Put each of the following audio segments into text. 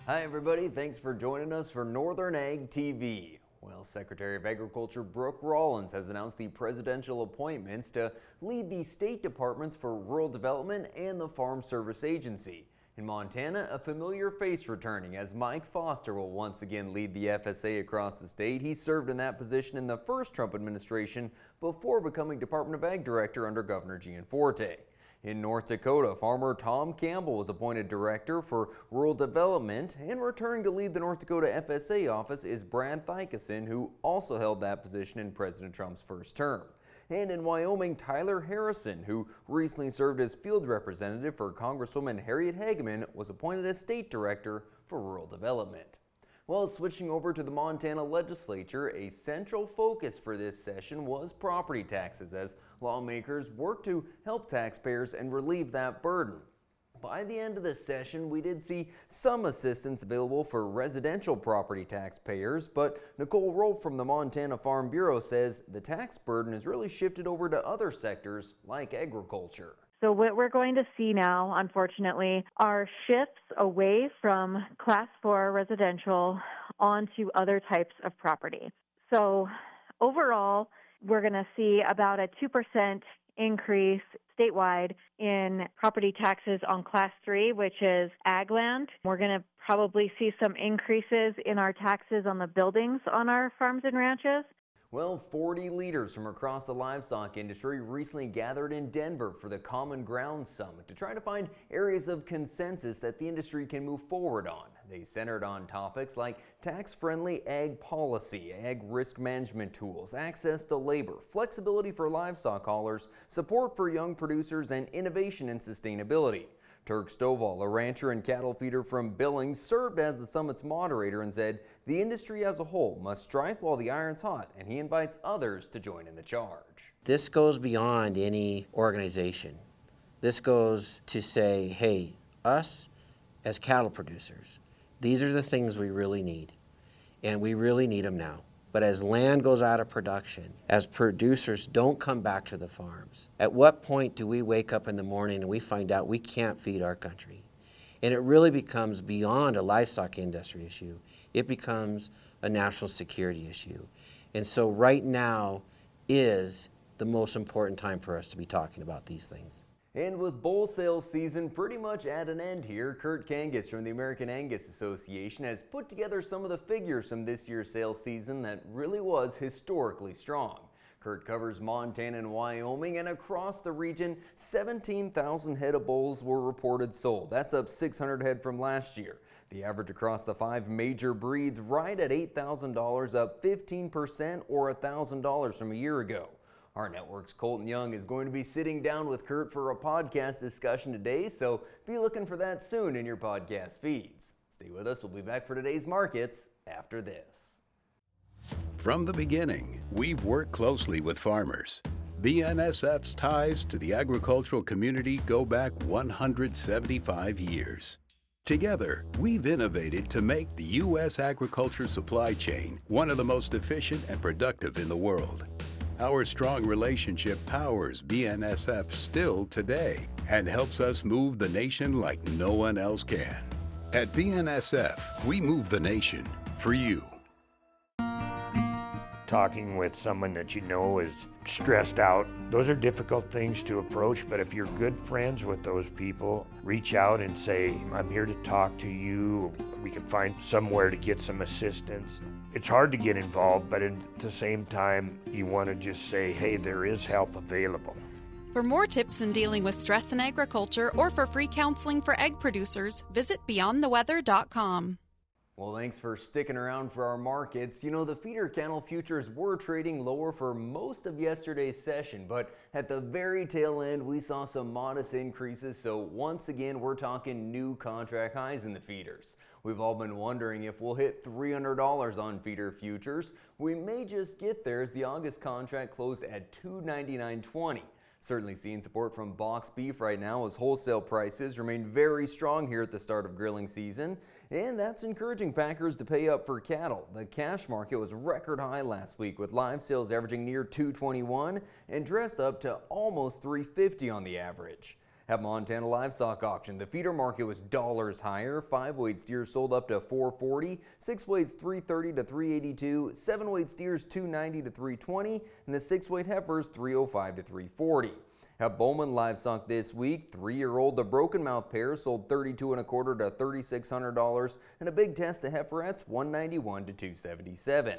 Hi everybody, thanks for joining us for Northern Ag TV. Well, Secretary of Agriculture Brooke Rollins has announced the presidential appointments to lead the state departments for rural development and the Farm Service Agency. In Montana, a familiar face returning as Mike Foster will once again lead the FSA across the state. He served in that position in the first Trump administration before becoming Department of Ag Director under Governor Gianforte. In North Dakota, farmer Tom Campbell was appointed Director for Rural Development, and returning to lead the North Dakota FSA office is Brad Thykesen, who also held that position in President Trump's first term. And in Wyoming, Tyler Harrison, who recently served as field representative for Congresswoman Harriet Hageman, was appointed as State Director for Rural Development. Well, switching over to the Montana legislature, a central focus for this session was property taxes as lawmakers worked to help taxpayers and relieve that burden. By the end of the session, we did see some assistance available for residential property taxpayers, but Nicole Rolfe from the Montana Farm Bureau says the tax burden has really shifted over to other sectors like agriculture. So what we're going to see now, unfortunately, are shifts away from Class 4 residential onto other types of property. So overall, we're going to see about a 2% increase statewide in property taxes on Class 3, which is ag land. We're going to probably see some increases in our taxes on the buildings on our farms and ranches. Well, 40 leaders from across the livestock industry recently gathered in Denver for the Common Ground Summit to try to find areas of consensus that the industry can move forward on. They centered on topics like tax-friendly ag policy, ag risk management tools, access to labor, flexibility for livestock haulers, support for young producers, and innovation and sustainability. Turk Stovall, a rancher and cattle feeder from Billings, served as the summit's moderator and said the industry as a whole must strike while the iron's hot, and he invites others to join in the charge. This goes beyond any organization. This goes to say, hey, us as cattle producers, these are the things we really need, and we really need them now. But as land goes out of production, as producers don't come back to the farms, at what point do we wake up in the morning and we find out we can't feed our country? And it really becomes beyond a livestock industry issue. It becomes a national security issue. And so right now is the most important time for us to be talking about these things. And with bull sales season pretty much at an end here, Kurt Kangas from the American Angus Association has put together some of the figures from this year's sales season that really was historically strong. Kurt covers Montana and Wyoming, and across the region, 17,000 head of bulls were reported sold. That's up 600 head from last year. The average across the 5 major breeds right at $8,000, up 15% or $1,000 from a year ago. Our network's Colton Young is going to be sitting down with Kurt for a podcast discussion today, so be looking for that soon in your podcast feeds. Stay with us. We'll be back for today's markets after this. From the beginning, we've worked closely with farmers. BNSF's ties to the agricultural community go back 175 years. Together, we've innovated to make the U.S. agriculture supply chain one of the most efficient and productive in the world. Our strong relationship powers BNSF still today and helps us move the nation like no one else can. At BNSF, we move the nation for you. Talking with someone that you know is stressed out, those are difficult things to approach, but if you're good friends with those people, reach out and say, I'm here to talk to you. We can find somewhere to get some assistance. It's hard to get involved, but at the same time, you want to just say, hey, there is help available. For more tips in dealing with stress in agriculture or for free counseling for egg producers, visit beyondtheweather.com. Well, thanks for sticking around for our markets. You know, the feeder cattle futures were trading lower for most of yesterday's session, but at the very tail end, we saw some modest increases. So once again, we're talking new contract highs in the feeders. We've all been wondering if we'll hit $300 on feeder futures. We may just get there as the August contract closed at $299.20. Certainly seeing support from box beef right now as wholesale prices remain very strong here at the start of grilling season, and that's encouraging packers to pay up for cattle. The cash market was record high last week with live sales averaging near $221 and dressed up to almost $350 on the average. At Montana Livestock Auction, the feeder market was dollars higher. 5-weight steers sold up to $440, 6-weights $330 to $382, 7-weight steers $290 to $320, and the 6-weight heifers $305 to $340. At Bowman Livestock this week, 3-year-old the broken mouth pair sold $32 1/4 to $3,600, and a big test of heiferettes $191 to $277.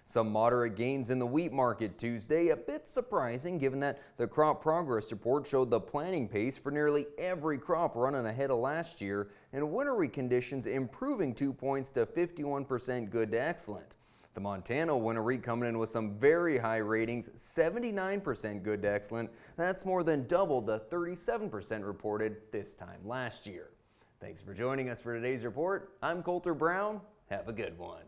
Some moderate gains in the wheat market Tuesday, a bit surprising given that the crop progress report showed the planting pace for nearly every crop running ahead of last year, and winter wheat conditions improving 2 points to 51% good to excellent. The Montana winter wheat coming in with some very high ratings, 79% good to excellent. That's more than double the 37% reported this time last year. Thanks for joining us for today's report. I'm Coulter Brown. Have a good one.